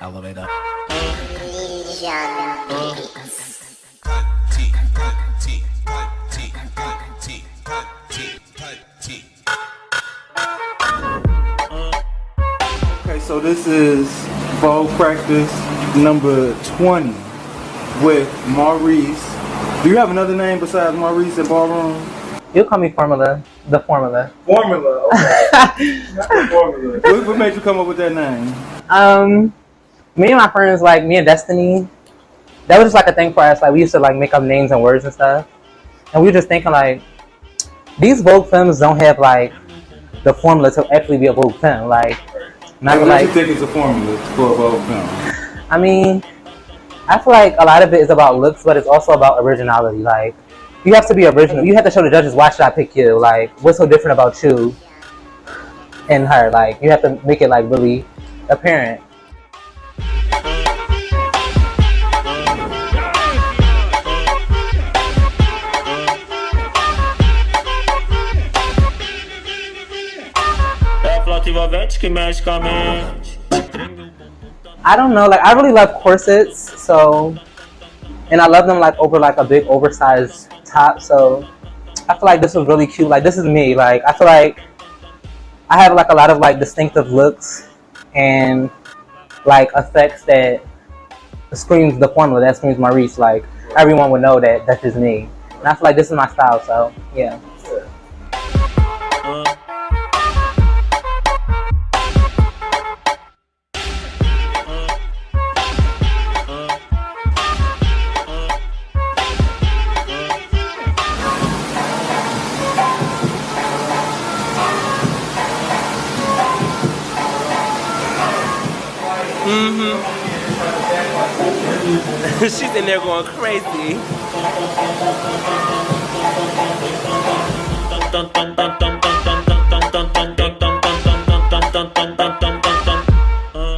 Elevator. Okay, so this is Vogue practice number 20 with Maurice. Do you have another name besides Maurice at Ballroom? You call me Formula. The Formula. Formula, okay. Not the Formula. What made you come up with that name? Me and my friends, like me and Destiny, that was just like a thing for us. Like we used to like make up names and words and stuff. And we were just thinking like, these Vogue films don't have like the formula to actually be a Vogue film. Like, not What like, do you think is the formula for a Vogue film? I mean, I feel like a lot of it is about looks, but it's also about originality. Like, you have to be original. You have to show the judges, why should I pick you? Like, what's so different about you and her? Like, you have to make it like really apparent. I don't know, like I really love corsets, so, and I love them like over like a big oversized top, so I feel like this was really cute. Like this is me, like I feel like I have like a lot of like distinctive looks and like effects that screams the formula, that screams Maurice. Like everyone would know that that's just me, and I feel like this is my style, so yeah. She's in there going crazy.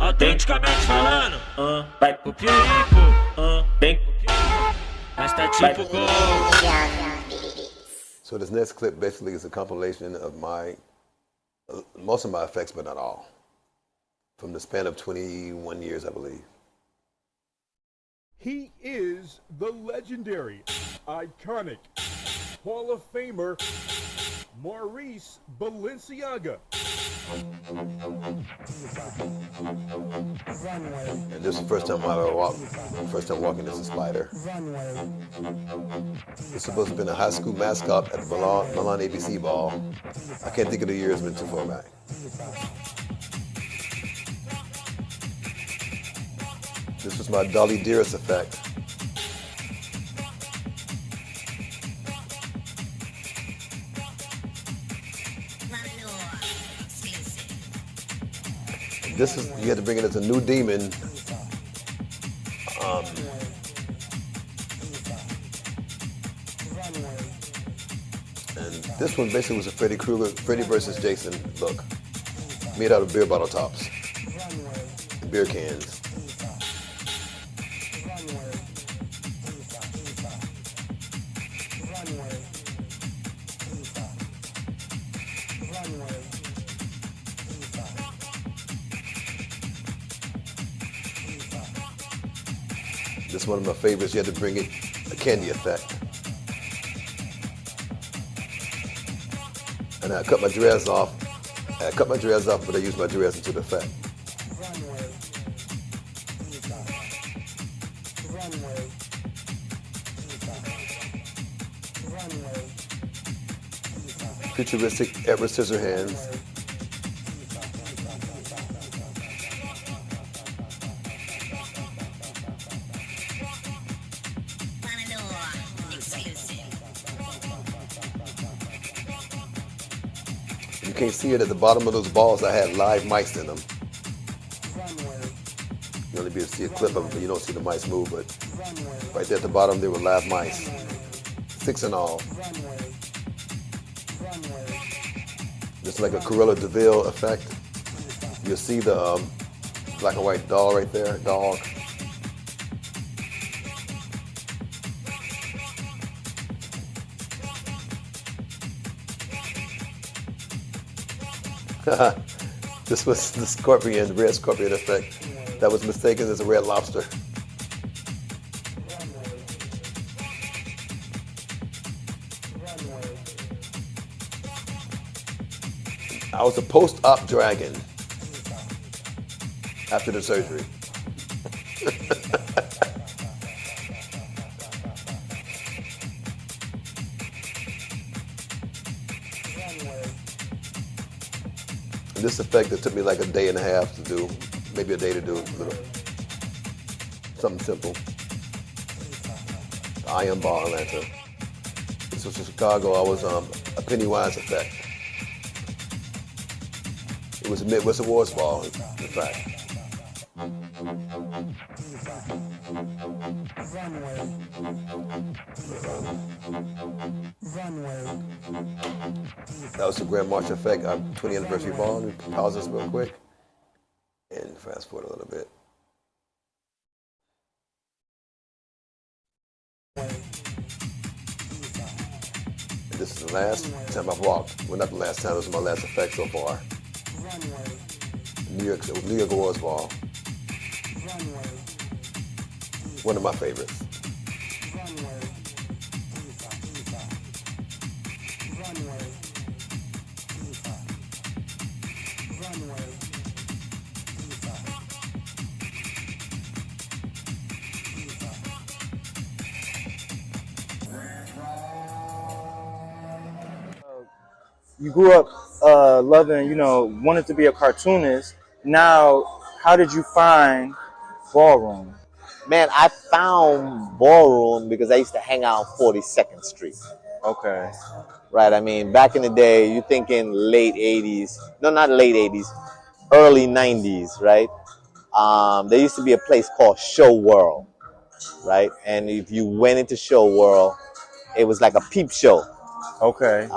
Autenticamente falando, vai pro pico, bem mas tá tipo gol. So this next clip basically is a compilation of most of my effects, but not all, from the span of 21 years, I believe. He is the legendary, iconic, Hall of Famer, Maurice Balenciaga. And this is the first time walking as a spider. It's supposed to have been a high school mascot at the Milan ABC ball. I can't think of the year, it's been too far back. This was my Dolly Dearest effect. This is, you had to bring it as a new demon. And this one basically was a Freddy versus Jason look, made out of beer bottle tops and beer cans. This is one of my favorites. You had to bring it a candy effect. And I cut my dress off. But I used my dress into the effect. Futuristic Edward Scissorhands. You can't see it at the bottom of those balls. I had live mice in them. You only be able to see a clip of them, but you don't see the mice move. But right there at the bottom, there were live mice, 6 in all. Just like a Cruella de Vil effect. You'll see the black and white doll right there, dog. This was the scorpion, red scorpion effect that was mistaken as a red lobster. I was a post-op dragon after the surgery. This effect that took me like a day and a half to do, maybe a day to do, something simple. The Iron Bar lantern. This was in Chicago. I was a Pennywise effect. It was a Midwest Awards ball, in fact. That was the Grand March effect, our 20th anniversary ball. Let me pause this real quick and fast forward a little bit. And this is the last time I've walked. Well, not the last time, this was my last effect so far. New York Awards ball. One of my favorites. You grew up loving, you know, wanted to be a cartoonist. Now, how did you find Ballroom? Man, I found Ballroom because I used to hang out on 42nd Street. Okay. Right, I mean, back in the day, you're thinking late 80s. No, not late 80s, early 90s, right? There used to be a place called Show World, right? And if you went into Show World, it was like a peep show. Okay.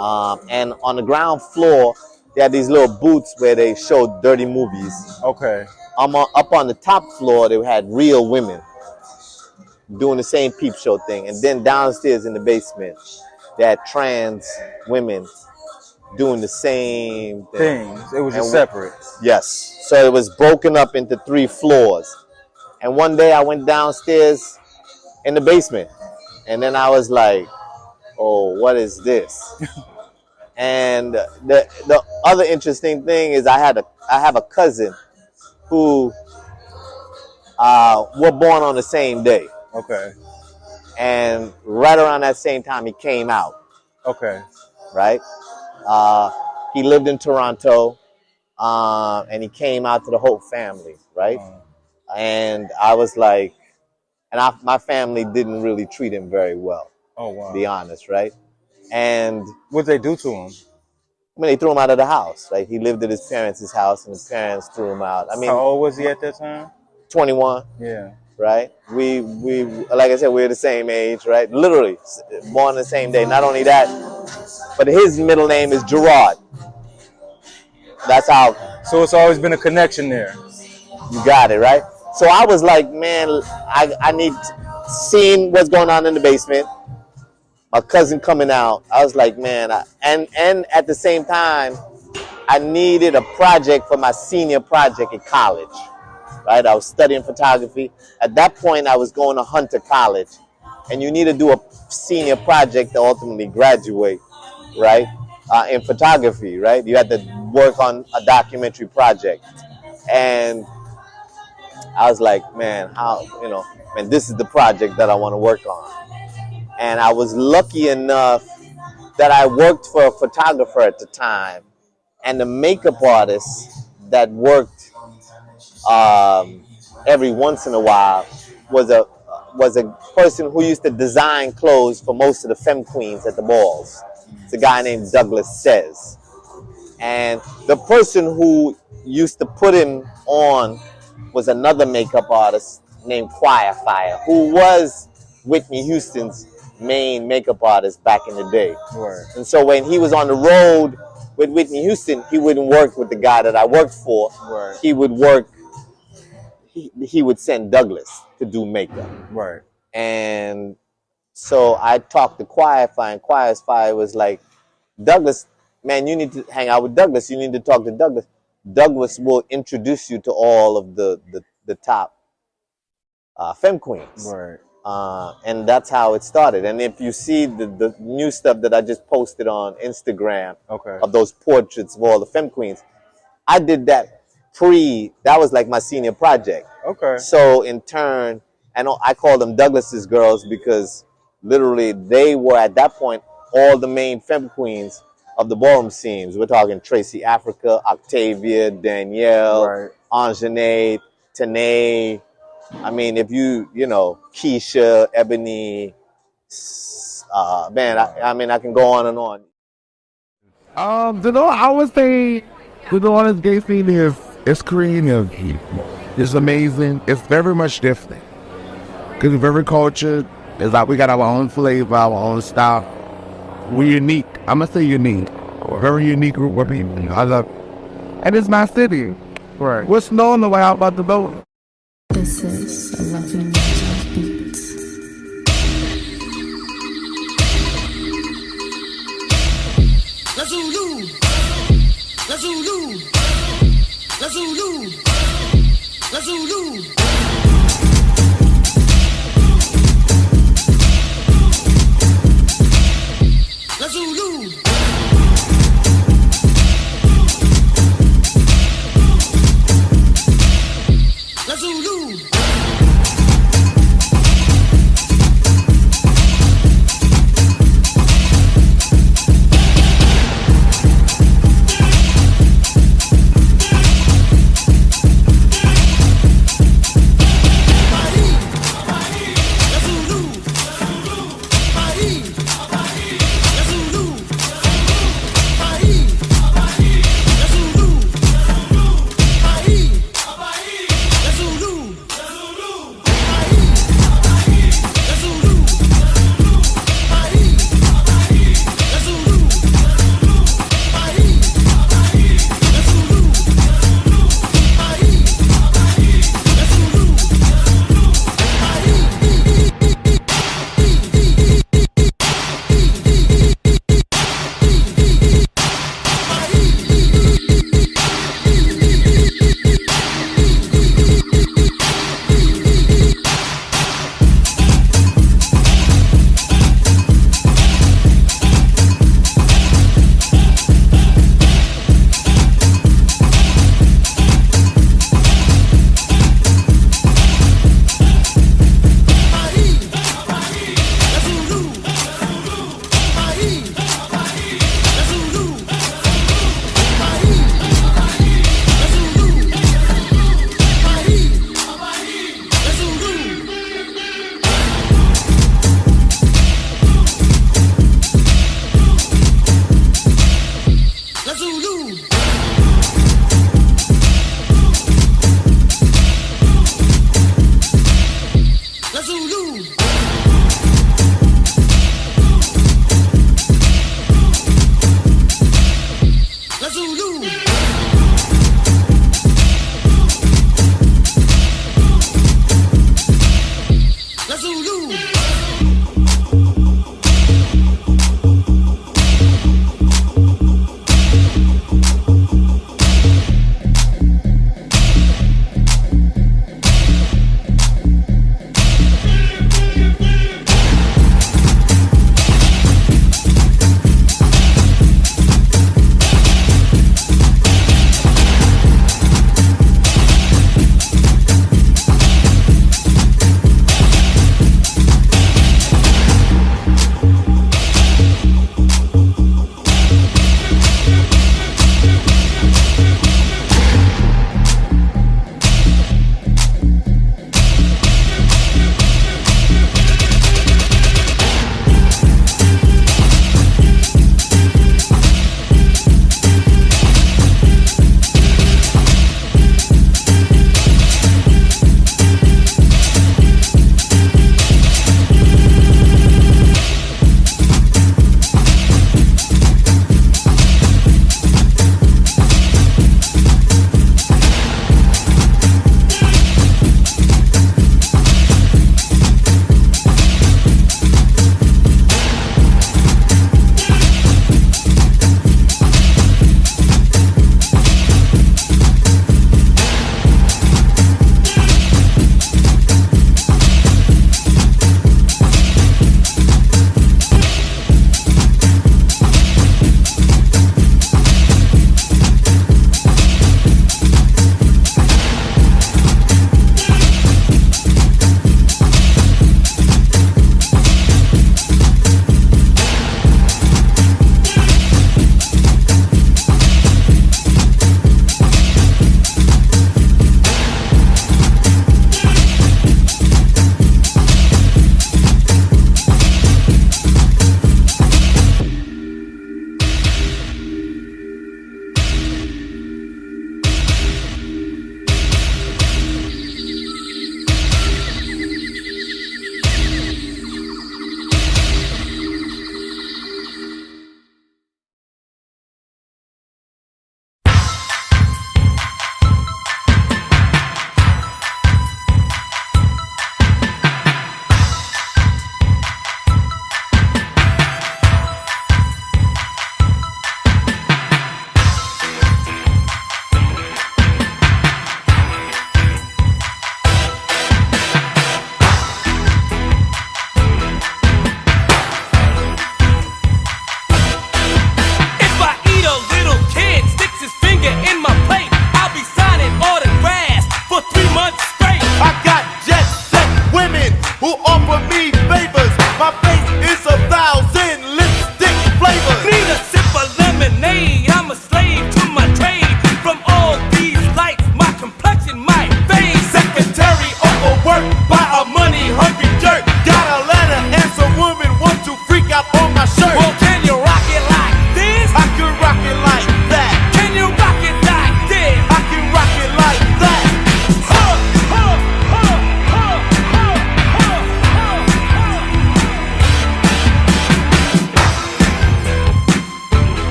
And on the ground floor, they had these little booths where they showed dirty movies. Okay. Up on the top floor, they had real women doing the same peep show thing. And then downstairs in the basement, they had trans women doing the same thing. Things. It was just separate. Yes. So it was broken up into 3 floors. And one day I went downstairs in the basement. And then I was like, oh, what is this? And the other interesting thing is I have a cousin who were born on the same day. Okay. And right around that same time he came out. Okay. Right? He lived in Toronto, and he came out to the whole family, right? And I was like, and my family didn't really treat him very well. Oh, wow. To be honest, right? And what'd they do to him? I mean, they threw him out of the house. Like, he lived at his parents' house, and his parents threw him out. I mean, how old was he at that time? 21. Yeah. Right? We like I said, we're the same age, right? Literally born the same day. Not only that, but his middle name is Gerard. That's how. So it's always been a connection there. You got it, right? So I was like, man, I need seeing what's going on in the basement. My cousin coming out. I was like, man, and at the same time, I needed a project for my senior project at college. Right? I was studying photography. At that point, I was going to Hunter College. And you need to do a senior project to ultimately graduate, right? In photography, right? You had to work on a documentary project. And I was like, man, this is the project that I want to work on. And I was lucky enough that I worked for a photographer at the time. And the makeup artist that worked every once in a while was a person who used to design clothes for most of the femme queens at the balls. It's a guy named Douglas Says. And the person who used to put him on was another makeup artist named Choir Fire, who was Whitney Houston's main makeup artist back in the day. Right. And so when he was on the road with Whitney Houston, he wouldn't work with the guy that I worked for. Right. He would work. He would send Douglas to do makeup. Right. And so I talked to Choir Fire, and Choir Fire was like, Douglas, man, you need to hang out with Douglas. You need to talk to Douglas. Douglas will introduce you to all of the top femme queens. Right. And that's how it started. And if you see the new stuff that I just posted on Instagram of those portraits of all the femme queens, I did that that was like my senior project. Okay. So in turn, and I call them Douglas's girls because literally they were at that point all the main femme queens of the ballroom scenes. We're talking Tracy Africa, Octavia, Danielle, Anjanae, Tanae. I mean, if you know, Keisha, Ebony, man, I can go on and on. I would say the honest gay scene is creative. It's amazing. It's very much different. Because it's very cultured. It's like we got our own flavor, our own style. We're unique. I'm going to say unique. A very unique group of people. I love it. And it's my city. Right. What's known the way out about the boat? This is a lovely music beats. La Zulu, La Zulu, La Zulu, La Zulu. La Zulu. La Zulu.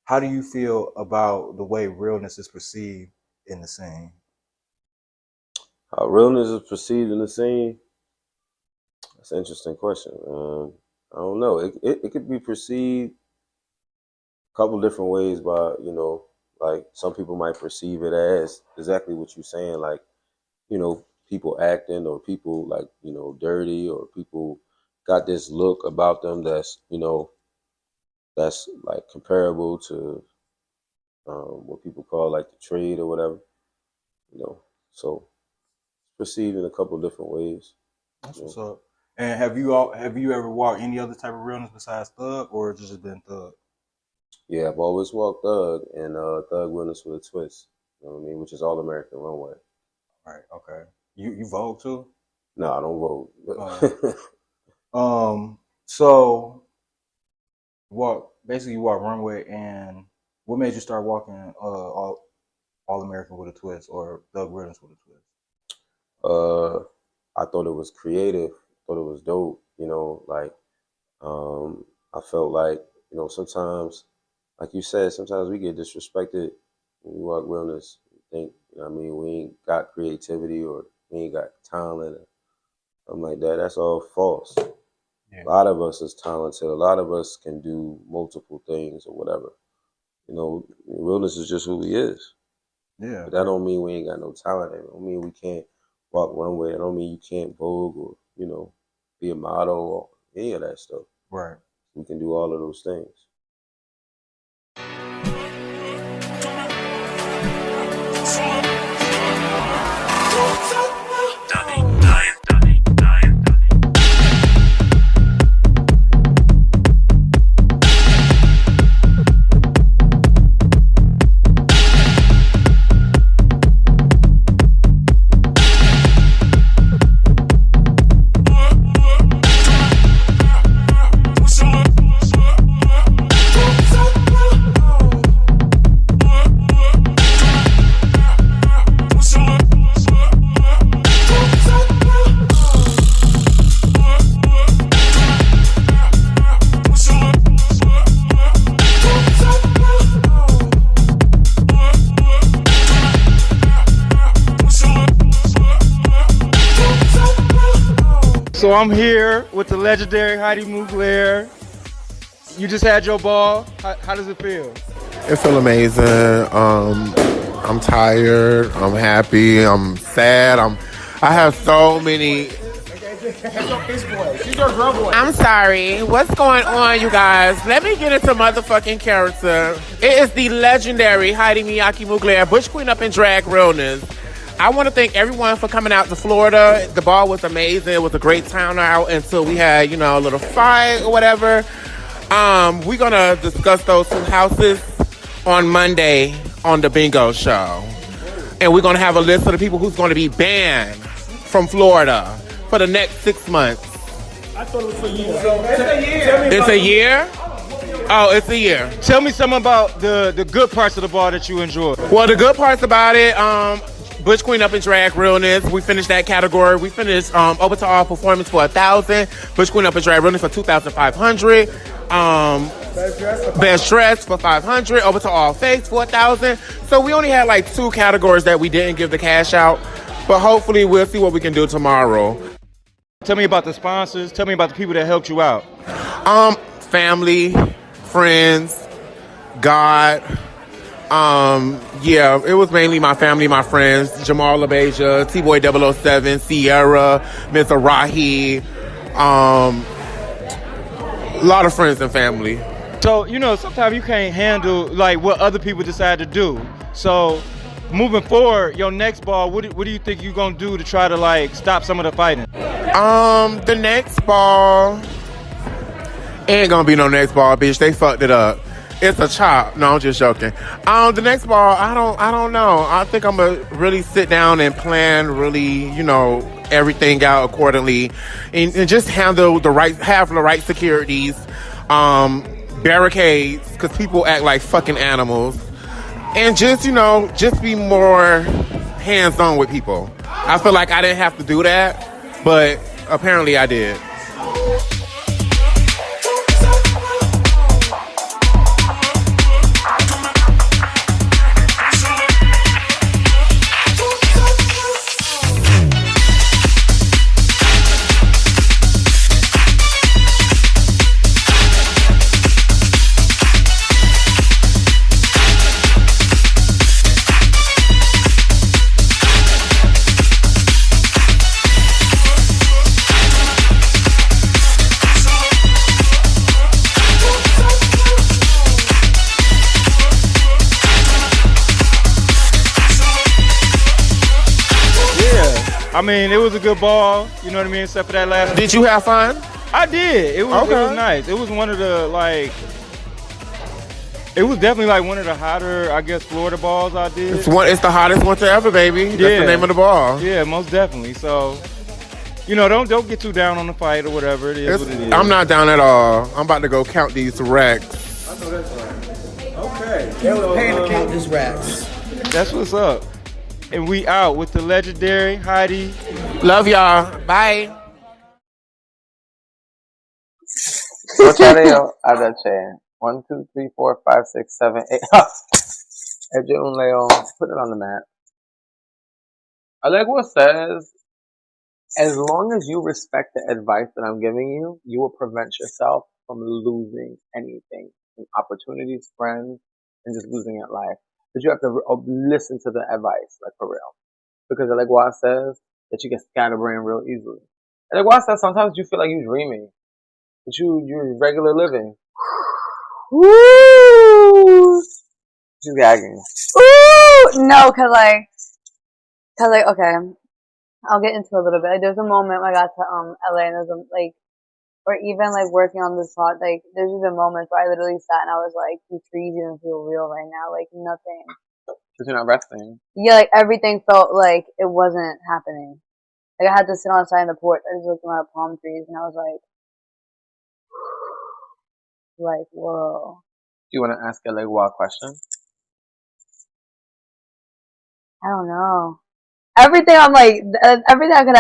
how do you feel about the way realness is perceived in the scene? How realness is perceived in the scene? That's an interesting question. I don't know. It could be perceived a couple different ways by, you know, like some people might perceive it as exactly what you're saying, like, you know, people acting or people like, you know, dirty, or people got this look about them that's, you know, that's like comparable to what people call like the trade or whatever, you know. So perceived in a couple different ways. That's what's up. And have you ever walked any other type of realness besides Thug, or just been Thug? Yeah, I've always walked Thug, and Thug realness with a twist. You know what I mean? Which is all American runway. Right. Okay. You Vogue too? No, I don't Vogue. So you walk runway, and what made you start walking all American with a twist, or Thug realness with a twist? I thought it was creative. Thought it was dope. You know, like I felt like, you know, sometimes, like you said, sometimes we get disrespected when we walk realness. We think, you know what I mean, we ain't got creativity, or we ain't got talent, or something like that. That's all false. Yeah. A lot of us is talented. A lot of us can do multiple things or whatever. You know, realness is just who we is. Yeah. But that don't mean we ain't got no talent. That don't mean we can't walk runway. That don't mean you can't Vogue, or, you know, be a model, or any of that stuff. Right. We can do all of those things. So I'm here with the legendary Heidi Mugler. You just had your ball. How does it feel? It feels amazing. I'm tired. I'm happy. I'm sad. I have so many. I'm sorry. What's going on, you guys? Let me get into motherfucking character. It is the legendary Heidi Mugler, Bush Queen up in drag realness. I want to thank everyone for coming out to Florida. The ball was amazing. It was a great turnout until we had, you know, a little fight or whatever. We're going to discuss those two houses on Monday on the Bingo Show. And we're going to have a list of the people who's going to be banned from Florida for the next 6 months. I thought it was for you. It's a year? Oh, it's a year. Tell me something about the good parts of the ball that you enjoyed. Well, the good parts about it, Bush Queen up in drag realness. We finished that category. We finished open to all performance for 1,000. Bush Queen up in drag realness for 2,500. Best dress for 500. Open to all face for 1,000. So we only had like 2 categories that we didn't give the cash out. But hopefully we'll see what we can do tomorrow. Tell me about the sponsors. Tell me about the people that helped you out. Family, friends, God. Yeah, it was mainly my family, my friends, Jamal LaBeija, T-Boy 007, Sierra, Mizrahi, a lot of friends and family. So, you know, sometimes you can't handle like what other people decide to do. So, moving forward, your next ball, what do you think you're gonna do to try to like stop some of the fighting? The next ball ain't gonna be no next ball, bitch. They fucked it up. It's a chop. No, I'm just joking. The next ball, I don't know. I think I'm gonna really sit down and plan really, you know, everything out accordingly, and just have the right securities, barricades, because people act like fucking animals, and just, you know, just be more hands-on with people. I feel like I didn't have to do that, but apparently I did. I mean, it was a good ball. You know what I mean? Except for that last. Did you have fun? I did. It was nice. It was one of the It was definitely like one of the hotter, I guess, Florida balls I did. It's the hottest one to ever, baby. That's the name of the ball. Yeah, most definitely. So, you know, don't get too down on the fight or whatever. It is what it is. I'm not down at all. I'm about to go count these racks. I know that's right. Okay. They were paying to count these racks. That's what's up. And we out with the legendary Heidi. Love y'all. Bye. What are you? Adache. 1, 2, 3, 4, 5, 6, 7, 8. Put it on the mat. I like what says, as long as you respect the advice that I'm giving you, you will prevent yourself from losing anything. Opportunities, friends, and just losing at life. But you have to listen to the advice, like for real. Because like what says, that you get scatterbrained real easily. And like what says, sometimes you feel like you're dreaming. But you're regular living. Woo! She's gagging. Woo! No, cause like, okay, I'll get into it a little bit. Like, there's a moment when I got to LA, and there's or even like working on this plot. Like, there's just been moments where I literally sat and I was like, these trees even feel real right now. Like nothing. Because you're not resting. Yeah, like everything felt like it wasn't happening. Like I had to sit on the side of the porch. I just looked at my palm trees, and I was like, whoa. Do you want to ask a like wild question? I don't know. Everything everything I could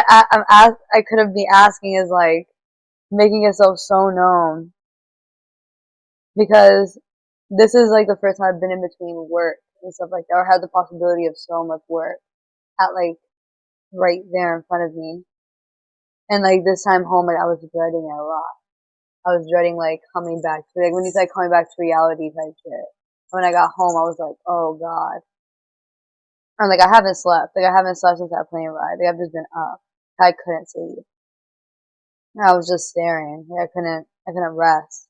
have been asking is like making yourself so known, because this is like the first time I've been in between work and stuff like that, or had the possibility of so much work at like right there in front of me. And like this time home, like I was dreading it a lot. I was dreading like coming back to like when you say coming back to reality type shit. When I got home, I was like, oh god. And like I haven't slept. Like I haven't slept since that plane ride. Like I've just been up. I couldn't sleep. And I was just staring. Like I couldn't rest.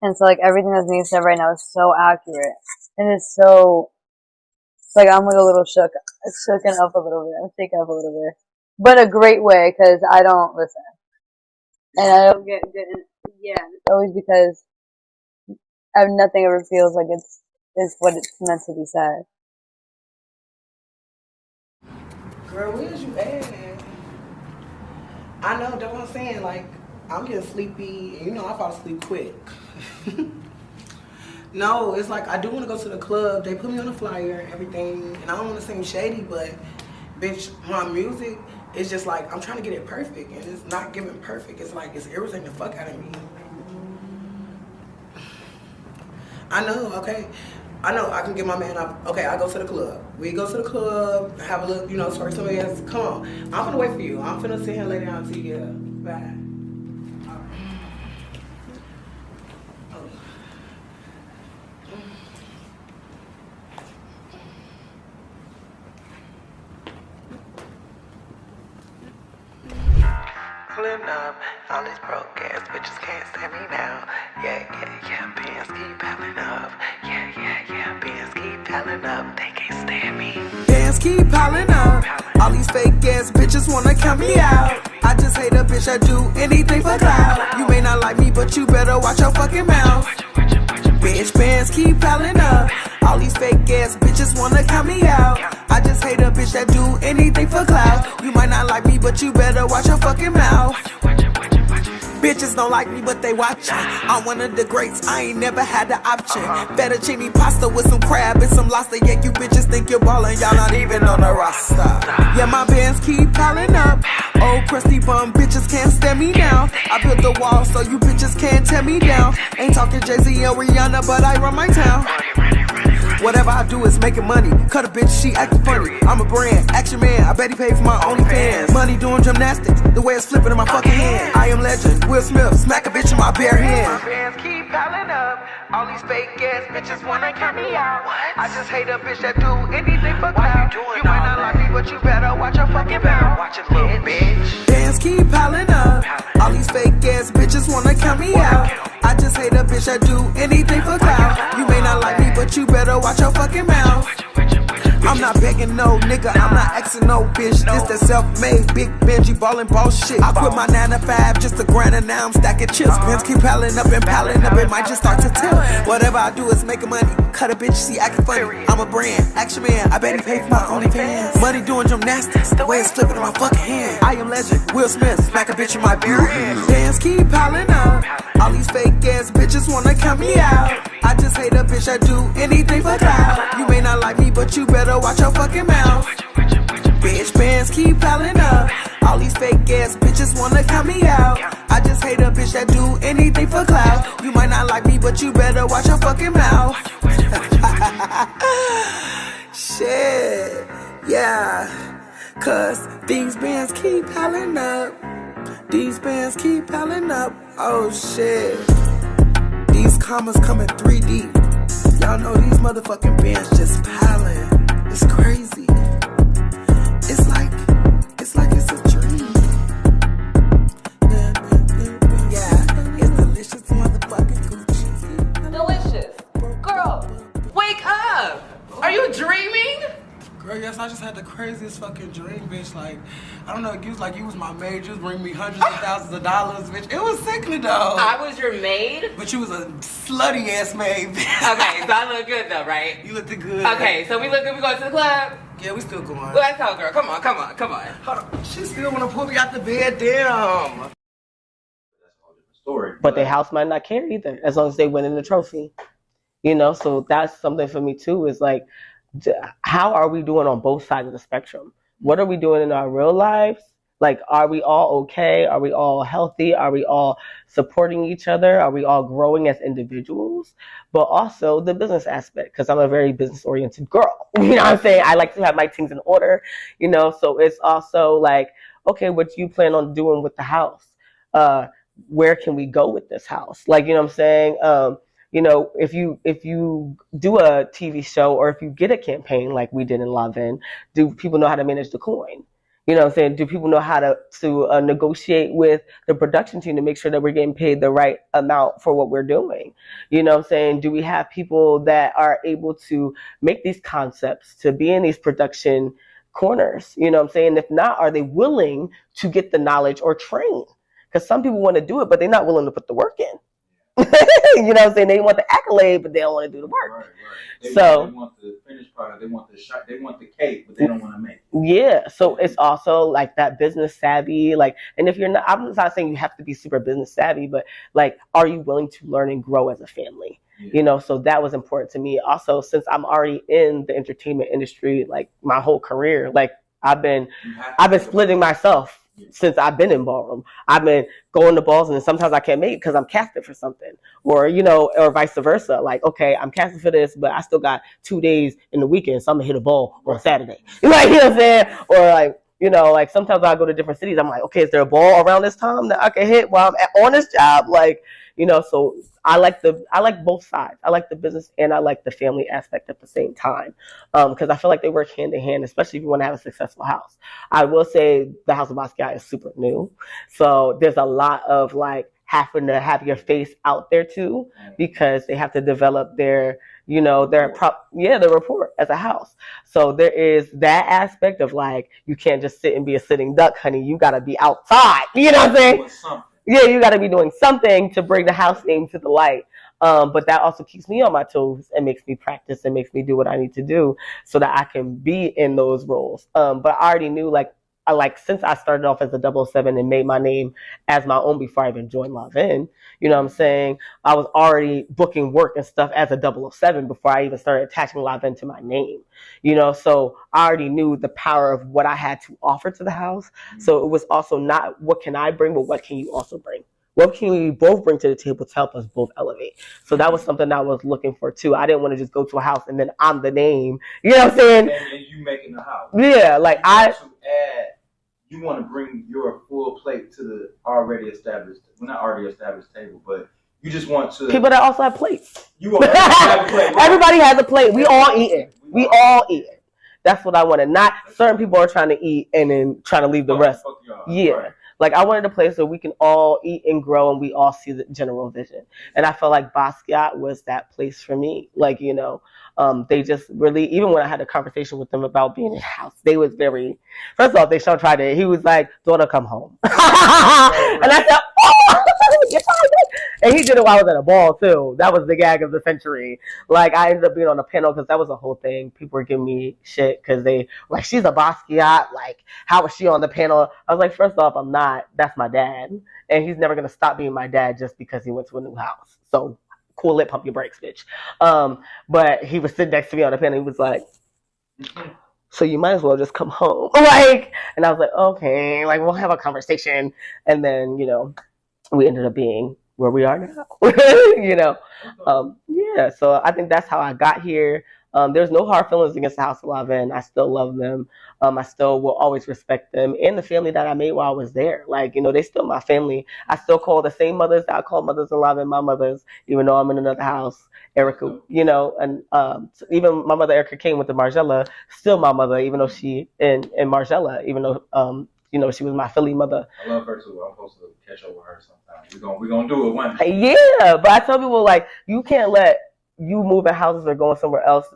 And so like everything that's being said right now is so accurate. And it's so like I'm like a little shook. I'm shooken up a little bit. I'm shaken up a little bit. But a great way, because I don't listen. And I don't get good. Yeah, it's always because nothing ever feels like it's what it's meant to be said. Girl, where's you at? I know, that's what I'm saying. Like, I'm getting sleepy, and you know I fall asleep quick. No, it's like I do want to go to the club. They put me on a flyer and everything, and I don't want to seem shady, but bitch, my music is just like I'm trying to get it perfect, and it's not giving perfect. It's like it's irritating the fuck out of me. I know, okay. I know I can get my man up. Okay, I go to the club. We go to the club, have a look, you know, sorry, somebody else. Come on. I'm finna wait for you. I'm finna sit here and lay down to you. Bye. Pulling up, all these broke ass bitches can't stand me now. Yeah, bands keep piling up. Yeah, bands keep piling up. They can't stand me. Bands keep piling up. All these fake ass bitches wanna count me out. I just hate a bitch that do anything for clout. You may not like me, but you better watch your fucking mouth. Bitch, bands keep piling up. All these fake ass bitches wanna count me out. I just hate a bitch that do anything for clout. You might not like me, but you better watch your fucking mouth. Bitches don't like me, but they watching. I'm one of the greats, I ain't never had the option. Fettuccine pasta with some crab and some lobster. Yeah, you bitches think you're ballin', y'all not even on the roster. Yeah, my bands keep piling up. Old crusty bum bitches can't stand me now. I built the wall so you bitches can't tear me down. Ain't talking Jay-Z or Rihanna, but I run my town. Whatever I do is making money. Cut a bitch, she acting funny. I'm a brand, action man. I bet he paid for my OnlyFans. Money doing gymnastics, the way it's flipping in my fucking hand. I am legend, Will Smith, smack a bitch in my bare hand. My bands keep piling up. All these fake ass bitches wanna count me out. I just hate a bitch that do anything for clout. You might not like me, but you better watch your fucking mouth. Watch it, little bitch. Bands keep piling up. All these fake ass bitches wanna count me out. I just hate a bitch that do anything for clout. You may not like me, but you better watch your fucking mouth. I'm not begging no nigga, I'm not asking no bitch. This that self-made, big Benji ballin' boss shit. I quit my 9 to 5 just to grind and now I'm stacking chips. Pins keep piling up, it might just start to tilt. Whatever I do is making money. Cut a bitch, she acting funny. I'm a brand, action man. I bet he paid for my OnlyFans. Money doing gymnastics, the way it's flipping in my fucking hand. I am legend, Will Smith, smack a bitch in my beer. Bands keep piling up. All these fake ass bitches wanna count me out. I just hate a bitch, I do anything for clout. You may not like me, but you better watch your fucking mouth. Bitch, bands keep piling up. All these fake ass bitches wanna count me out. I just hate a bitch that do anything for clout. You might not like me, but you better watch your fucking mouth. Shit, yeah. Cause these bands keep piling up. These bands keep piling up. Oh shit. These commas coming 3D. Y'all know these motherfucking bands just piling. It's crazy. It's like it's a dream. Yeah, it's delicious motherfucking Gucci. Delicious. Girl, wake up. Are you dreaming? Girl, yes, I just had the craziest fucking dream, bitch. Like, I don't know, you was like, you was my maid, you was bringing me hundreds of thousands of dollars, bitch. It was sickening, though. I was your maid? But you was a slutty ass maid, bitch. Okay, so I look good though, right? You looked good. Okay, so we look good, we going to the club? Yeah, we still going. Well, let's go, girl. Come on. Hold on. She still wanna pull me out the bed, damn. Story. But their house might not care either, as long as they win in the trophy. You know, so that's something for me too, is like, how are we doing on both sides of the spectrum? What are we doing in our real lives? Like, are we all okay? Are we all healthy? Are we all supporting each other? Are we all growing as individuals? But also the business aspect, because I'm a very business-oriented girl. You know what I'm saying? I like to have my things in order, you know? So it's also like, okay, what do you plan on doing with the house? Where can we go with this house? Like, you know what I'm saying? You know, if you do a TV show or if you get a campaign like we did in La Vin, do people know how to manage the coin? You know what I'm saying? Do people know how to negotiate with the production team to make sure that we're getting paid the right amount for what we're doing? You know what I'm saying? Do we have people that are able to make these concepts, to be in these production corners? You know what I'm saying? If not, are they willing to get the knowledge or train? Because some people want to do it, but they're not willing to put the work in. You know what I'm saying? They want the accolade, but they don't want to do the work. Right. They want the finished product. They want the shot. They want the cake, but they don't want to make it. Yeah. So it's also like that business savvy. Like, and if you're not, I'm not saying you have to be super business savvy, but like, are you willing to learn and grow as a family? Yeah. You know, so that was important to me. Also, since I'm already in the entertainment industry, like my whole career, like I've been splitting myself. Since I've been in ballroom, I've been going to balls and sometimes I can't make it because I'm casted for something, or, you know, or vice versa. Like, okay, I'm casted for this, but I still got 2 days in the weekend, so I'm gonna hit a ball on Saturday. Like, you know what I'm saying? Or like, you know, like sometimes I go to different cities. I'm like, okay, is there a ball around this time that I can hit while I'm on this job? Like, you know, so I like both sides. I like the business and I like the family aspect at the same time, because I feel like they work hand in hand, especially if you want to have a successful house. I will say the House of Basquiat is super new, so there's a lot of like having to have your face out there too, because they have to develop their, you know, their report as a house. So there is that aspect of like, you can't just sit and be a sitting duck, honey. You got to be outside. You know what I'm saying? Yeah, you got to be doing something to bring the house name to the light. But that also keeps me on my toes and makes me practice and makes me do what I need to do so that I can be in those roles. But I already knew, since I started off as a 007 and made my name as my own before I even joined La Vin, you know what I'm saying? I was already booking work and stuff as a 007 before I even started attaching La Vin to my name, you know? So I already knew the power of what I had to offer to the house. So it was also not what can I bring, but what can you also bring? What can we both bring to the table to help us both elevate? So that was something I was looking for too. I didn't want to just go to a house and then I'm the name. You know what I'm saying? And you making the house. Yeah, like you want to bring your full plate to the already established, well, not already established table, but you just want to. People that also have plates. You want to have a plate. Right? Everybody has a plate. We all eating. We all eating. That's what I wanted. Not certain people are trying to eat and then trying to leave the rest. Yeah. Right. Like, I wanted a place where we can all eat and grow and we all see the general vision. And I felt like Basquiat was that place for me. Like, you know, they just really, even when I had a conversation with them about being in the house, they was very, first off, they sure tried it. He was like, daughter, come home. And I said, oh, and he did it while I was at a ball too. That was the gag of the century. Like, I ended up being on a panel because that was a whole thing. People were giving me shit because they like, she's a Basquiat. Like, how was she on the panel? I was like, first off, I'm not. That's my dad, and he's never gonna stop being my dad just because he went to a new house. So cool it, pump your brakes, bitch. But he was sitting next to me on the panel. He was like, so you might as well just come home. Like, and I was like, okay, like, we'll have a conversation. And then, you know, we ended up being where we are now. You know, yeah. So I think that's how I got here. There's no hard feelings against the House of Lavin. I still love them. I still will always respect them and the family that I made while I was there. Like, you know, they still my family. I still call the same mothers that I call mothers in Lavin my mothers, even though I'm in another house. Erica, you know, and even my mother Erica came with the Margella, still my mother, even though she in Margella, even though you know, she was my Philly mother. I love her too. I'm supposed to catch up with her sometime. We're gonna do it one day. Yeah, but I tell people, like, you can't let you moving houses or going somewhere else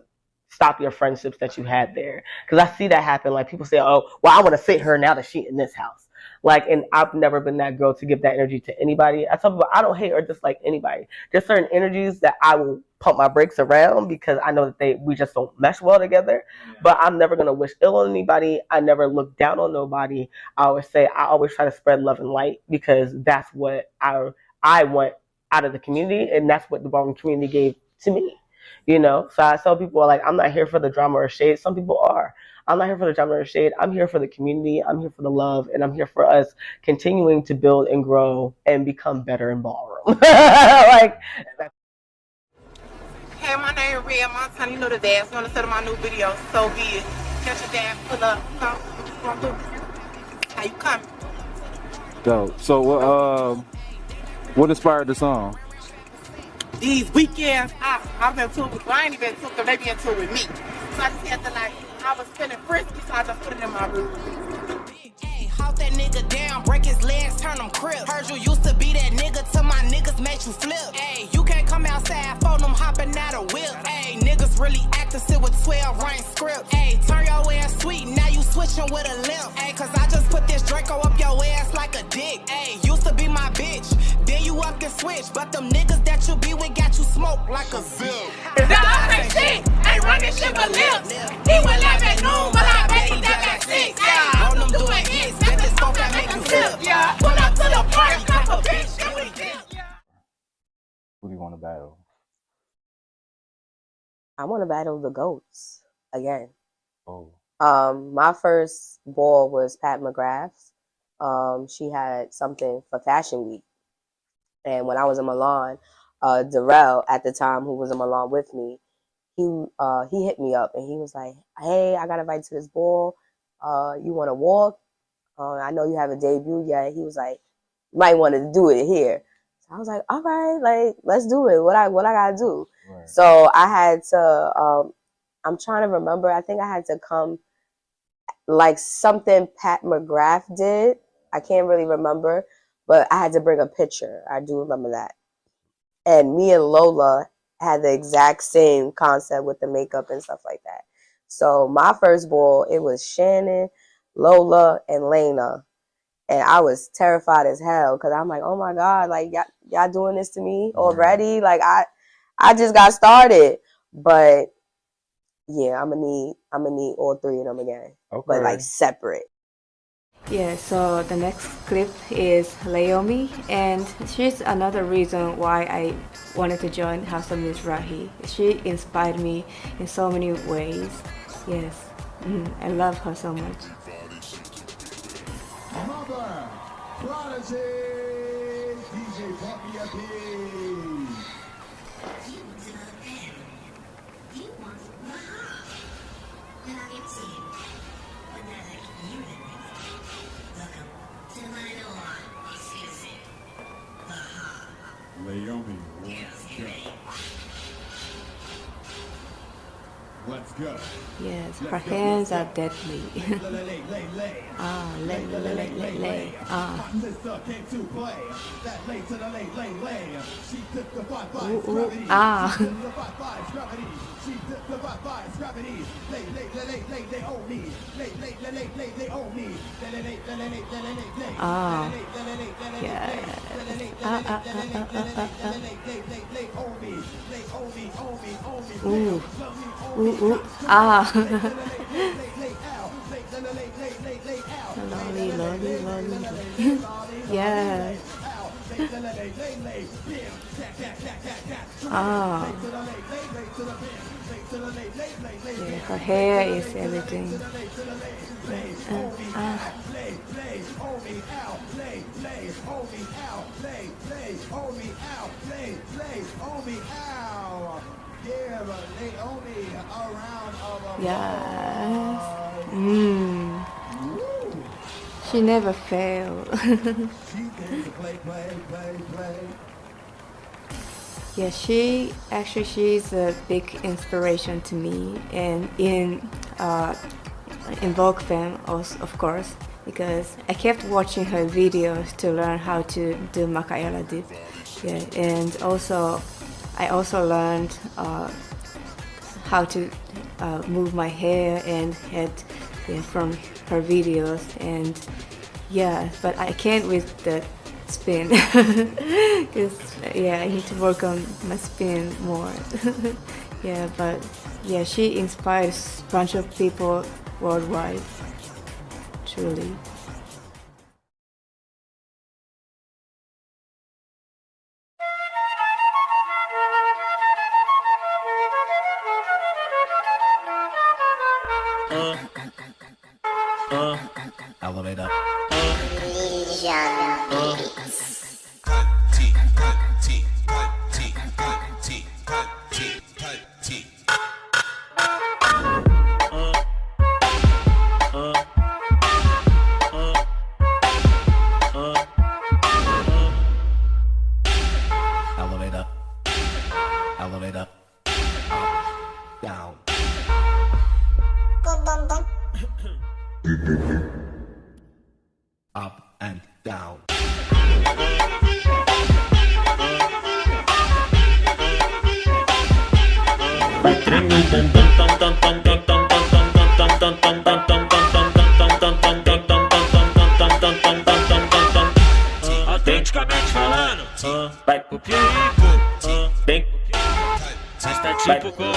stop your friendships that you had there. Because I see that happen. Like, people say, oh, well, I want to fit her now that she's in this house. Like, and I've never been that girl to give that energy to anybody. I tell people, I don't hate or dislike anybody. There's certain energies that I will pump my brakes around because I know that we just don't mesh well together. Yeah. But I'm never going to wish ill on anybody. I never look down on nobody. I always try to spread love and light because that's what I want out of the community. And that's what the Ballroom community gave to me. You know, so I tell people, like, I'm not here for the drama or shade. Some people are. I'm not here for the drama or shade. I'm here for the community. I'm here for the love. And I'm here for us continuing to build and grow and become better in Ballroom. Like, hey, my name is Red Montana. You know the dance. You want to set up my new video. So be it. Catch your dad, pull up. How you coming? Dope. So, what inspired the song? These weekends, I've been to it, but I ain't even took them. They be into it with me. So I just had to, like, I was feeling frisky, so I just put it in my room. Hey, halt that nigga down, break his legs, turn him crib. Heard you used to be that nigga till my niggas made you flip. Hey, you can't come outside, phone them hopping out a whip. Hey, niggas really acting sit with 12 rank script. Hey, turn your ass sweet, now you switching with a limp. Hey, cause I just put this Draco up your ass like a dick. Hey, used to be my bitch, then you up and switch. But them niggas that you be with got you smoked like a zip. Dog ain't shit, ain't running shit but lips. He went live at noon, but I bet he left at 6. Yeah, I'm doing hits, bet this phone that make you flip. Yeah, pull up to the party, cop a bitch, that what he did. Who do you want to battle? I want to battle the GOATs again. Oh. My first ball was Pat McGrath's. She had something for Fashion Week. And when I was in Milan, Darrell at the time, who was in Milan with me, he hit me up and he was like, hey, I got invited to this ball. You want to walk? I know you haven't debuted yet. He was like, you might want to do it here. So I was like, all right, like, let's do it. What I got to do? Right. So I had to, I'm trying to remember. I think I had to come like something Pat McGrath did. I can't really remember, but I had to bring a picture. I do remember that. And me and Lola had the exact same concept with the makeup and stuff like that. So my first ball, it was Shannon, Lola, and Lena. And I was terrified as hell because I'm like, oh my God, like y'all doing this to me already? Like I just got started. But yeah, I'm gonna need all three of them again. Okay. But like separate. Yeah, so the next clip is Naomi, and she's another reason why I wanted to join House of Mizrahi. She inspired me in so many ways. Yes, I love her so much. Mother, Prodigy, DJ Koppi. Naomi, Let's go. Yes, her hands are deadly. Ah, lay. Ah. Ooh, ah. Ah. Yeah. Ooh. Ooh. Ah. Lolly. Yeah. Ah. Yeah, her hair is everything. Yes. She never failed. Yeah, she's a big inspiration to me, and in Vogue fam also, of course, because I kept watching her videos to learn how to do Michaela dip. Yeah, and I also learned how to move my hair and head from her videos, and yeah, but I can't with the spin because I need to work on my spin more. Yeah, but yeah, she inspires a bunch of people worldwide, truly. Elevator. Elevator. Up, down. Up and down. Autenticamente falando, vai pro pico, bem pro pico, mas tá tipo gol.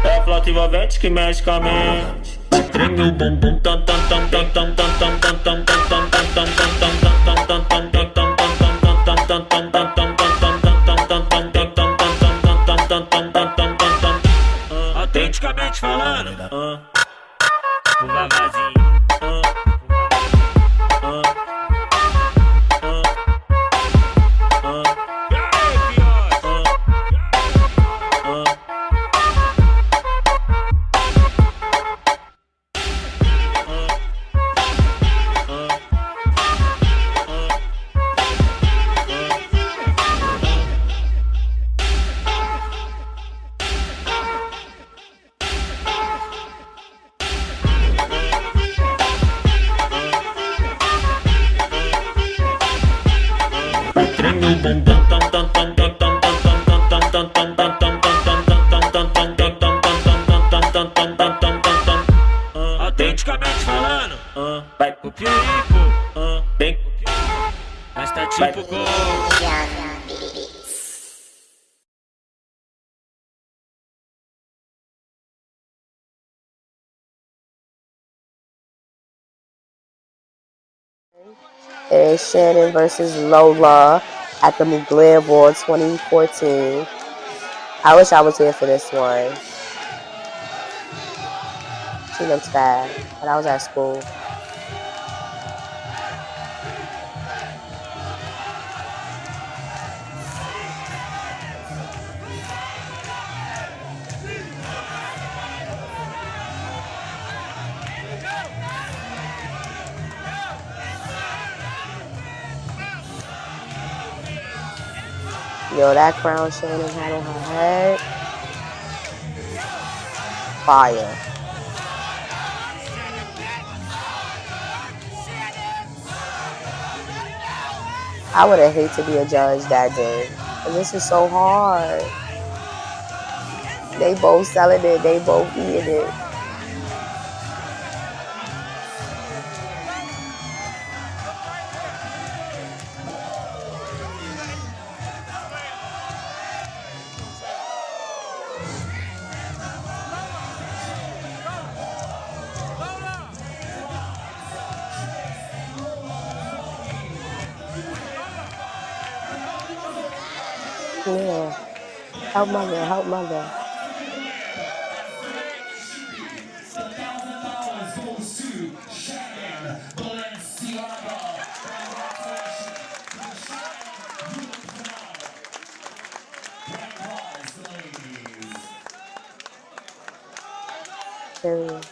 É flauta envolvente que mexe com a mente. Treme o bumbum, tam tam tam tam tam tam tam tam tam tam tam tam tam tam tam autenticamente falando, o vavazinho. Autenticamente falando, vai pro pico, bem pro pico, mas tá tipo gol. Is Shannon versus Lola at the Mugler Ball 2014. I wish I was here for this one. She looks bad, but I was at school. Yo, that crown Shannon had on her head. Fire. I would have hated to be a judge that day. And this is so hard. They both selling it. They both eating it. Yeah. Help mother, help mother. Period.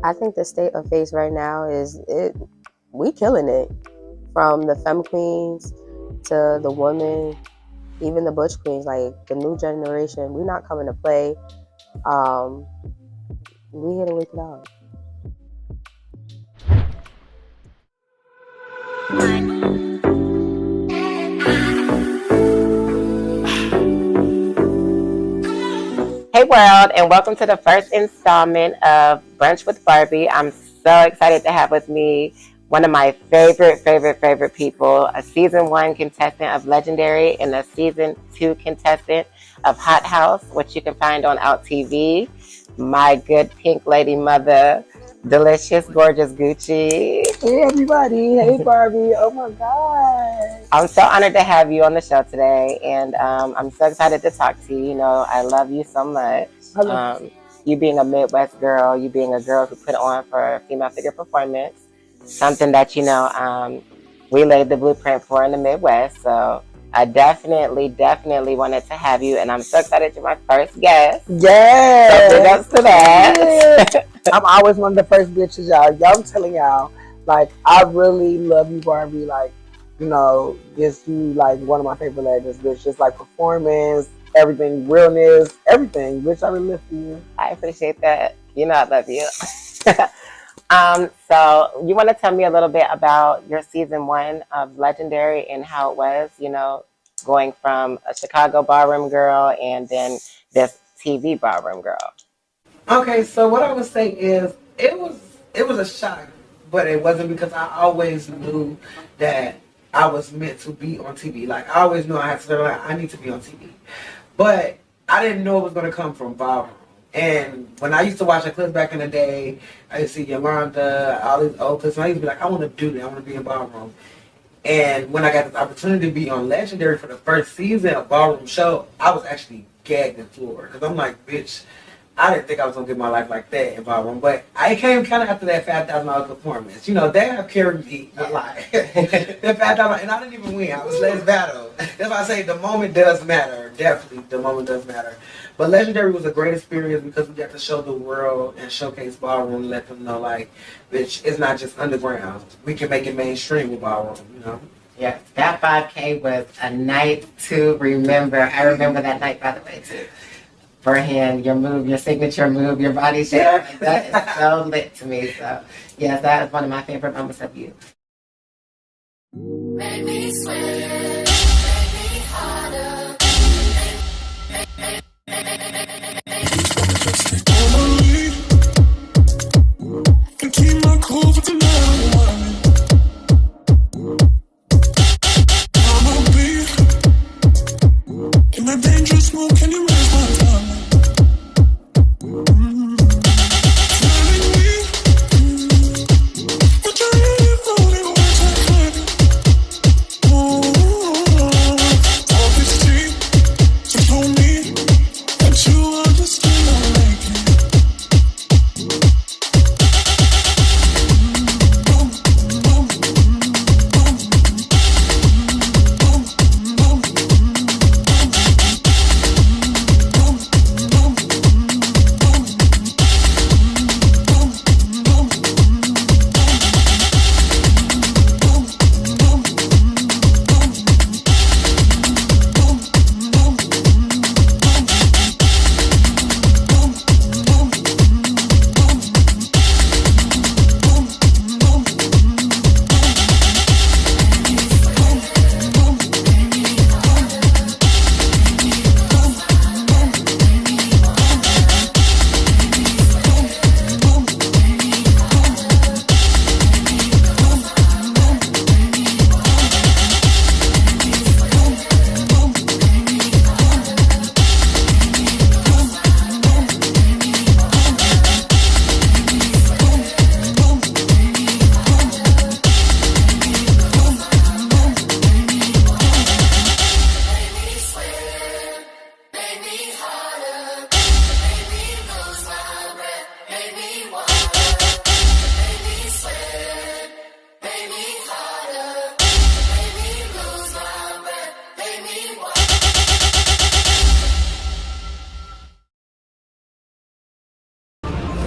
I think the state of face right now is it. We killing it, from the femme queens to the women, even the butch queens. Like the new generation, we not coming to play. We here to wake it up. Hey world, and welcome to the first installment of Brunch with Barbie. I'm so excited to have with me one of my favorite people, a season 1 contestant of Legendary and a season 2 contestant of Hot House, which you can find on Out TV. My good pink lady mother, delicious, gorgeous Gucci. Hey everybody, hey Barbie, oh my God. I'm so honored to have you on the show today, and I'm so excited to talk to you. You know, I love you so much. You being a Midwest girl, you being a girl who put on for a female figure performance, something that, you know, we laid the blueprint for in the Midwest. So I definitely wanted to have you, and I'm so excited you're my first guest. Yeah. So big ups to that. Yeah. I'm always one of the first bitches, y'all. I'm telling y'all, like, I really love you, Barbie. Like, you know, just you, like, one of my favorite legends, bitch. Just like performance, everything, realness, everything, bitch. I really live for you. I appreciate that. You know I love you. So you want to tell me a little bit about your season 1 of Legendary and how it was, you know, going from a Chicago ballroom girl and then this TV ballroom girl? Okay, so what I would say is it was a shock, but it wasn't, because I always knew that I was meant to be on TV. Like, I always knew I had to, like, I need to be on TV. But I didn't know it was going to come from ballroom. And when I used to watch the clips back in the day, I used to see Yolanda, all these old clips, and I used to be like, I want to do that. I want to be in ballroom. And when I got this opportunity to be on Legendary for the first season of Ballroom Show, I was actually gagged and floored. Because I'm like, bitch, I didn't think I was going to get my life like that in ballroom. But I came kind of after that $5,000 performance. You know, they have carried me a lot. That $5,000, and I didn't even win. I was last battle. That's why I say the moment does matter. Definitely, the moment does matter. But Legendary was a great experience because we got to show the world and showcase ballroom and let them know, like, bitch, it's not just underground. We can make it mainstream with ballroom, you know? Yeah, that 5K was a night to remember. I remember that night, by the way, too. Forehand, your move, your signature move, your body shape. Yeah. Like, that is so lit to me. So, yes, that is one of my favorite moments of you. Make me sweat, make me harder. Can keep my cool for tonight. I'ma be in a dangerous mood. Can you raise my time? Telling me, but you really only want to find it. All this deep, so told me that you understand I'm making.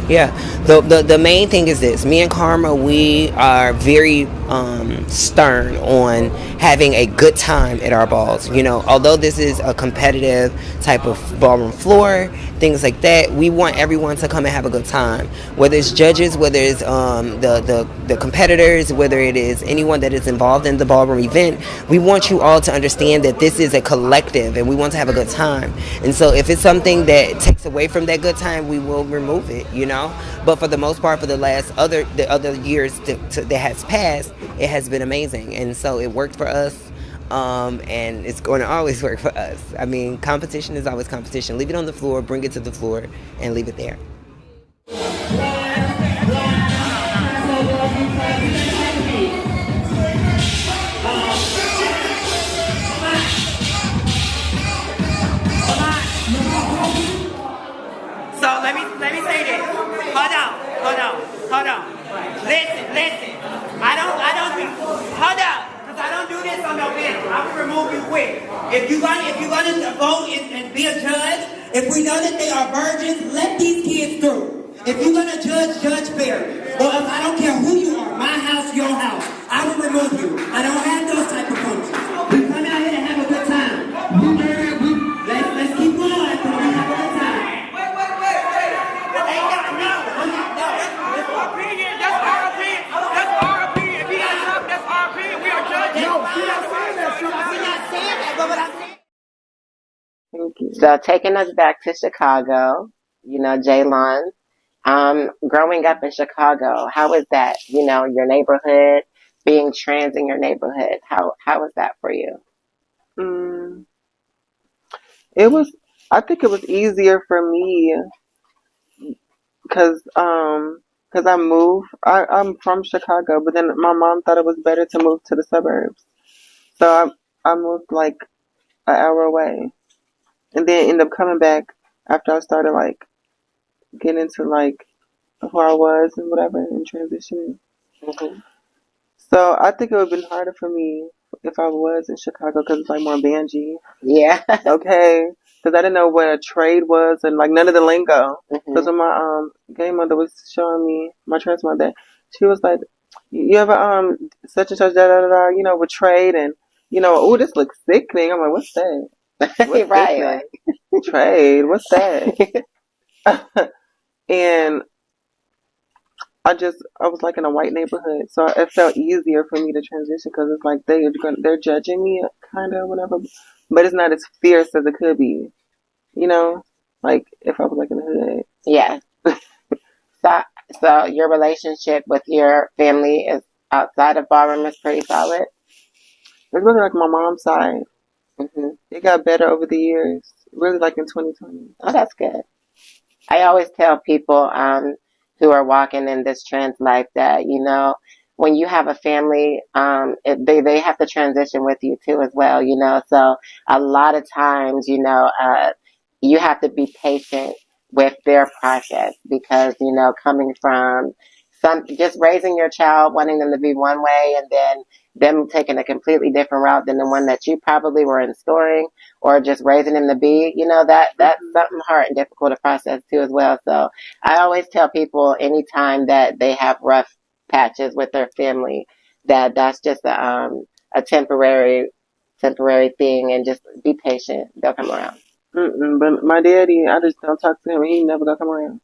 Yeah, the main thing is this. Me and Karma, we are very stern on having a good time at our balls. You know, although this is a competitive type of ballroom floor, things like that, we want everyone to come and have a good time. Whether it's judges, whether it's the competitors, whether it is anyone that is involved in the ballroom event, we want you all to understand that this is a collective and we want to have a good time. And so if it's something that takes away from that good time, we will remove it, you know. But for the most part, for the other years that has passed, it has been amazing. And so it worked for us. And it's going to always work for us. I mean, competition is always competition. Leave it on the floor, bring it to the floor, and leave it there. So let me say this. Hold on. Listen. Hold up. I don't do this on no bench. I will remove you quick. If you're gonna vote and be a judge, if we know that they are virgins, let these kids through. If you're gonna judge fairly. Or if I don't care who you are, my house, your house, I will remove you. I don't have those type of functions. We come out here to have a good time. Let's keep going after we have a good time. Wait. That's our opinion. That's our opinion. If he got something, that's our opinion. We are judging. No, we're not saying that. We're not saying that, but what I'm saying. So taking us back to Chicago, you know, Jae'Lon, growing up in Chicago, how was that? You know, your neighborhood, being trans in your neighborhood, how was that for you? I think it was easier for me because I moved. I'm from Chicago, but then my mom thought it was better to move to the suburbs, so I moved like an hour away, and then ended up coming back after I started like getting into like who I was and whatever and transitioning. Mm-hmm. So I think it would have been harder for me if I was in Chicago because it's like more bangy. Yeah. Okay. Because I didn't know what a trade was and like none of the lingo. Mm-hmm. Because when my gay mother was showing me, my trans mother, she was like, you ever such and such you know, with trade and you know, oh, this looks sickening. I'm like, what's that? What's Right. Trade, what's that? And I was like in a white neighborhood, so it felt easier for me to transition because it's like they're judging me kind of whatever, but it's not as fierce as it could be, you know, like if I was like in the hood. Yeah. So your relationship with your family is outside of ballroom is pretty solid. It's really like my mom's side. Mm-hmm. It got better over the years, really like in 2020. Oh, that's good. I always tell people who are walking in this trans life that, you know, when you have a family, they have to transition with you too as well, you know. So a lot of times, you know, you have to be patient with their process because, you know, coming from just raising your child, wanting them to be one way and then them taking a completely different route than the one that you probably were installing or just raising them to be, you know, that's something hard and difficult to process too as well. So I always tell people anytime that they have rough patches with their family, that's just a temporary thing and just be patient. They'll come around. But my daddy, I just don't talk to him. He never gonna come around.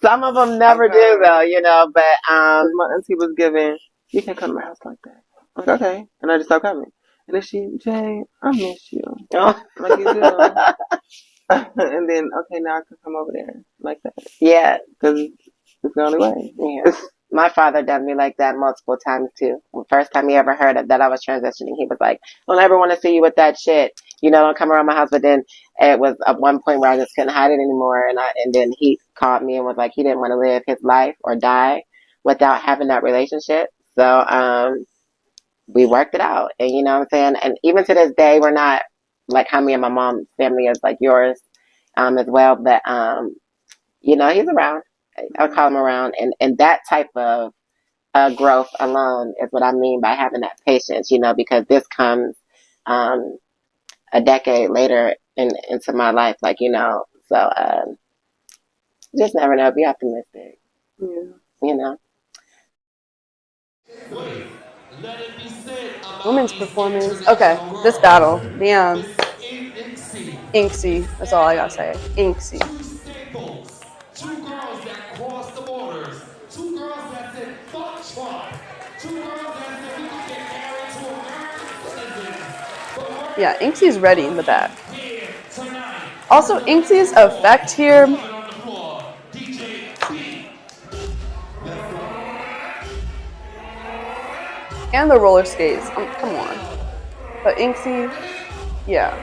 Some of them never do though, you know, but my auntie was giving, you can't come to my house like that. I'm like, okay. And I just stopped coming. And then Jay, I miss you. Oh. Like you do. And then, okay, now I can come over there like that. Yeah. Because it's the only way. Yeah. My father done me like that multiple times too. The first time he ever heard that I was transitioning, he was like, "Don't ever want to see you with that shit. You know, don't come around my house." But then it was at one point where I just couldn't hide it anymore, and then he called me and was like, he didn't want to live his life or die without having that relationship. So we worked it out, and you know what I'm saying. And even to this day, we're not like how me and my mom's family is like yours as well. But you know, he's around. I'll call him around, and that type of growth alone is what I mean by having that patience, you know, because this comes a decade later into my life, like, you know, so Just never know. Be optimistic. Yeah. You know. Women's performance. Okay, this battle. Damn. Inksy. That's all I gotta say. Inksy. Two girls that crossed the borders. Two girls that said fuck Trump. Two girls that said we could get married to American citizens. Yeah, Inksy's ready in the back. Also, Inksy's effect here. And the roller skates. Come on. But Inksy, yeah.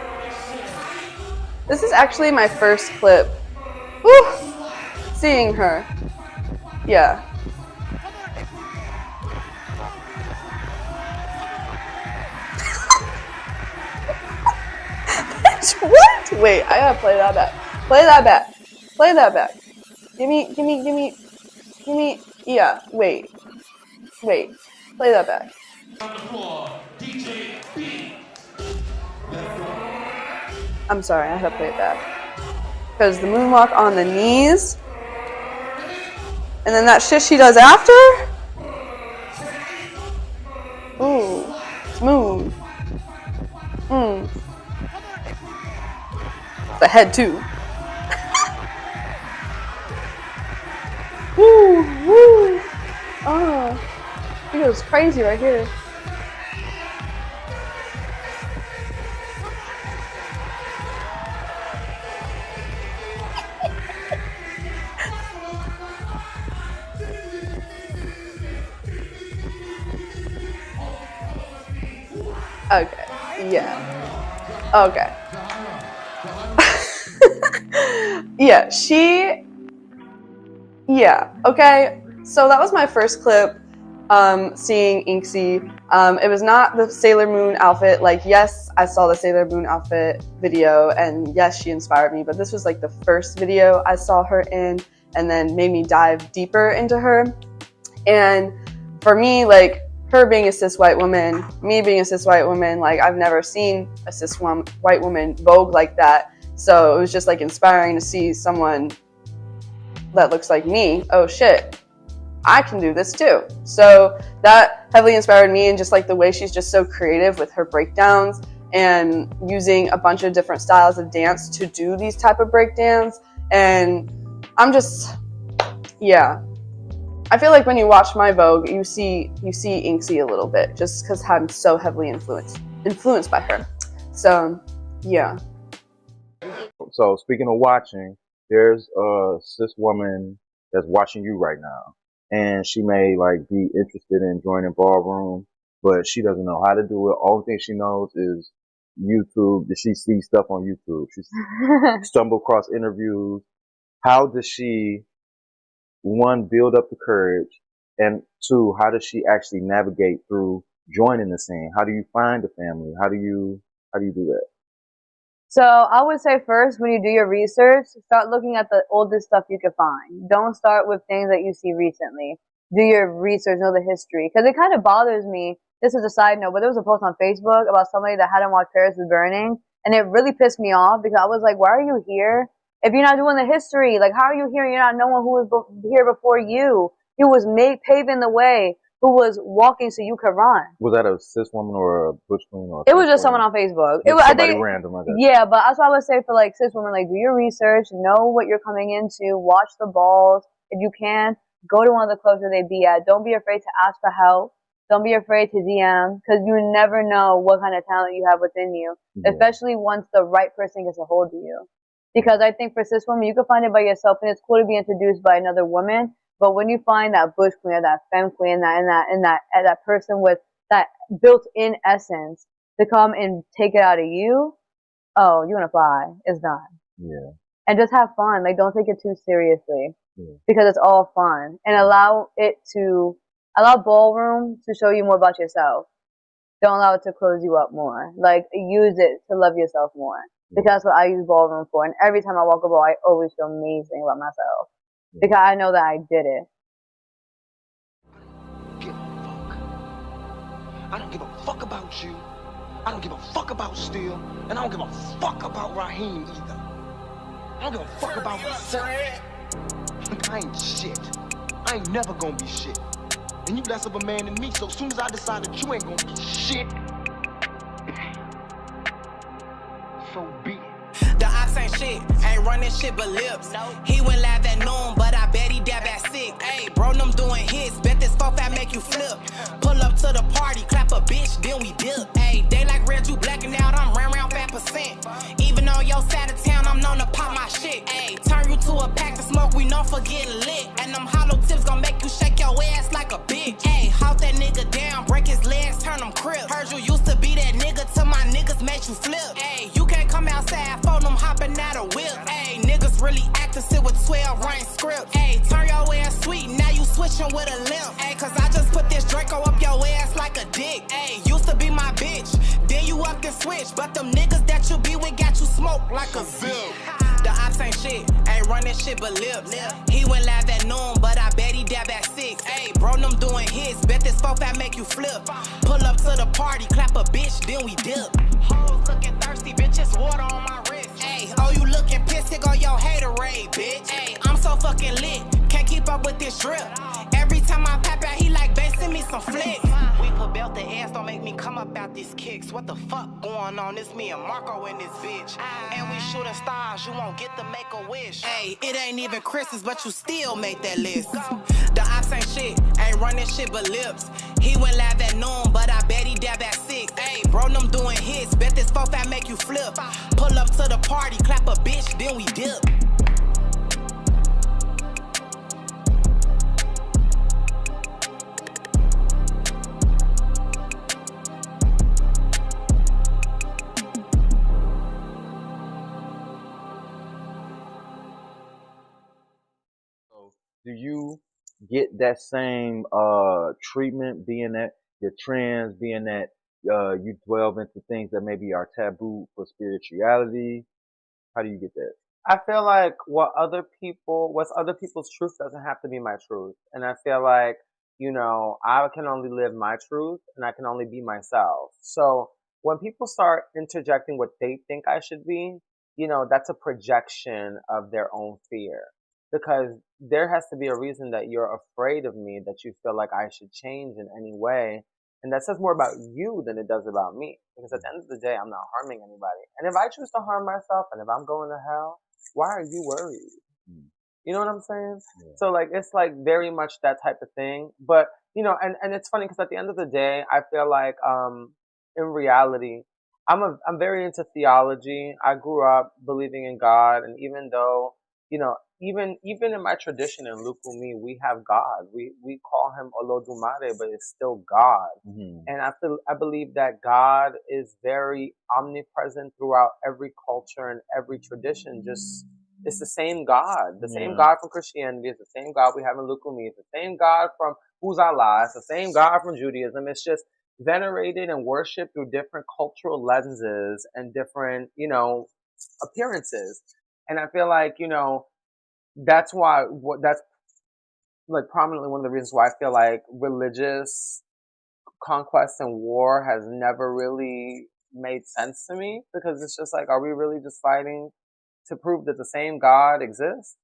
This is actually my first clip. Woo! Seeing her. Yeah. What? Wait, I gotta play that back. Play that back. Play that back. Give me. Yeah, wait. Play that back. I'm sorry, I had to play it back. Because the moonwalk on the knees. And then that shit she does after. Ooh, smooth. The head too. Woo. Oh, he goes crazy right here. Okay. Yeah. Okay. Yeah, yeah, okay. So that was my first clip, seeing Inksy. It was not the Sailor Moon outfit. Like, yes, I saw the Sailor Moon outfit video, and yes, she inspired me, but this was like the first video I saw her in, and then made me dive deeper into her. And for me, like, her being a cis white woman, me being a cis white woman, like, I've never seen a cis white woman Vogue like that. So it was just like inspiring to see someone that looks like me. Oh shit, I can do this too. So that heavily inspired me, and just like the way she's just so creative with her breakdowns and using a bunch of different styles of dance to do these type of breakdowns. And I'm just, yeah. I feel like when you watch my Vogue, you see Inksy a little bit, just because I'm so heavily influenced by her. So yeah. So speaking of watching, there's a cis woman that's watching you right now, and she may like be interested in joining Ballroom, but she doesn't know how to do it. Only thing she knows is YouTube. She sees stuff on YouTube. She stumbled across interviews. How does she, one, build up the courage, and two, how does she actually navigate through joining the scene? How do you find a family? How do you do that? So I would say first, when you do your research, start looking at the oldest stuff you can find. Don't start with things that you see recently. Do your research, know the history. Because it kind of bothers me, this is a side note, but there was a post on Facebook about somebody that hadn't watched Paris is Burning, and it really pissed me off because I was like, why are you here? If you're not doing the history, like, how are you here? You're not knowing who was here before you. Who was paving the way, who was walking so you could run. Was that a cis woman or a butch queen? Or It was just someone on Facebook. It was somebody random, I guess. Yeah, but that's what I would say for like cis women, like, do your research, know what you're coming into, watch the balls. If you can, go to one of the clubs where they be at. Don't be afraid to ask for help. Don't be afraid to DM, because you never know what kind of talent you have within you, especially once the right person gets a hold of you. Because I think for cis women, you can find it by yourself, and it's cool to be introduced by another woman. But when you find that bush queen or that femme queen, that person with that built-in essence to come and take it out of you, oh, you're gonna fly. It's done. Yeah. And just have fun. Like, don't take it too seriously, Yeah. because it's all fun. And allow Ballroom to show you more about yourself. Don't allow it to close you up more. Like, use it to love yourself more. Because that's what I use Ballroom for. And every time I walk a ball, I always feel amazing about myself. Because I know that I did it. I don't give a fuck about you. I don't give a fuck about Steel. And I don't give a fuck about Raheem either. I don't give a fuck about myself. I ain't shit. I ain't never gonna be shit. And you less of a man than me, so soon as I decide that you ain't gonna be shit, so be it. The ops ain't shit, ain't running shit but lips. He went live at noon, but I bet he dab at 6. Ayy, bro, them doing hits, bet this folk that make you flip. Pull up to the party, clap a bitch, then we dip. Ayy, they like red, you blacking out, I'm round 5%. Even on your side of town, I'm known to pop my shit. Ayy, turn you to a pack to smoke, we known for getting lit. And them hollow tips gon' make you shake your ass like a bitch. Ayy, halt that nigga down, break his legs, turn them crib. Heard you used to be that nigga till my niggas made you flip. Ayy, you can't come outside for them hopping out a whip. Ayy, niggas really acting, sit with 12 rain scripts. Ayy, turn your ass sweet, now you switching with a limp. Ayy, cause I just put this Draco up your ass like a dick. Ayy, used to be my bitch, then you up and switch. But them niggas that you be with got you smoked like a zip. The ops ain't shit, ain't running shit but lips. He went live at noon, but I bet he dab at 6. Ayy, bro, them doing hits, bet this folk that make you flip. Pull up to the party, clap a bitch, then we dip. Hoes looking thirsty, bitches, water on my wrist. Ayy, oh, you looking pissed, here go your haterade, bitch. Ayy, I'm so fucking lit, can't keep up with this drip. Every time I pop out, he like, babe, send me some flicks. We put belt the ass, don't make me come up out these kicks. What the fuck going on? It's me and Marco in this bitch. And we shooting stars, you won't get to make a wish. Ayy, it ain't even Christmas, but you still make that list. The ops ain't shit, ain't running shit but lips. He went live at noon, but I bet he dab at 6. Ayy, bro, them doing hits, bet this folk that make you flip. Pull up to the party, clap a bitch, then we dip. Do you get that same treatment, being that you're trans, being that you delve into things that maybe are taboo for spirituality? How do you get that? I feel like what's other people's truth doesn't have to be my truth. And I feel like, I can only live my truth and I can only be myself. So when people start interjecting what they think I should be, that's a projection of their own fear. Because there has to be a reason that you're afraid of me, that you feel like I should change in any way. And that says more about you than it does about me. Because at the end of the day, I'm not harming anybody. And if I choose to harm myself and if I'm going to hell, why are you worried? You know what I'm saying? Yeah. So it's very much that type of thing. But, and it's funny because at the end of the day, I feel like, in reality, I'm very into theology. I grew up believing in God. And even though, even in my tradition in Lukumi, we have God. We call him Olodumare, but it's still God. Mm-hmm. And I believe that God is very omnipresent throughout every culture and every tradition. Just, it's the same God. The same God from Christianity is the same God we have in Lukumi. It's the same God from Uzala. It's the same God from Judaism. It's just venerated and worshipped through different cultural lenses and different, appearances. And I feel like, that's why, that's prominently one of the reasons why I feel like religious conquest and war has never really made sense to me, because it's just are we really just fighting to prove that the same God exists?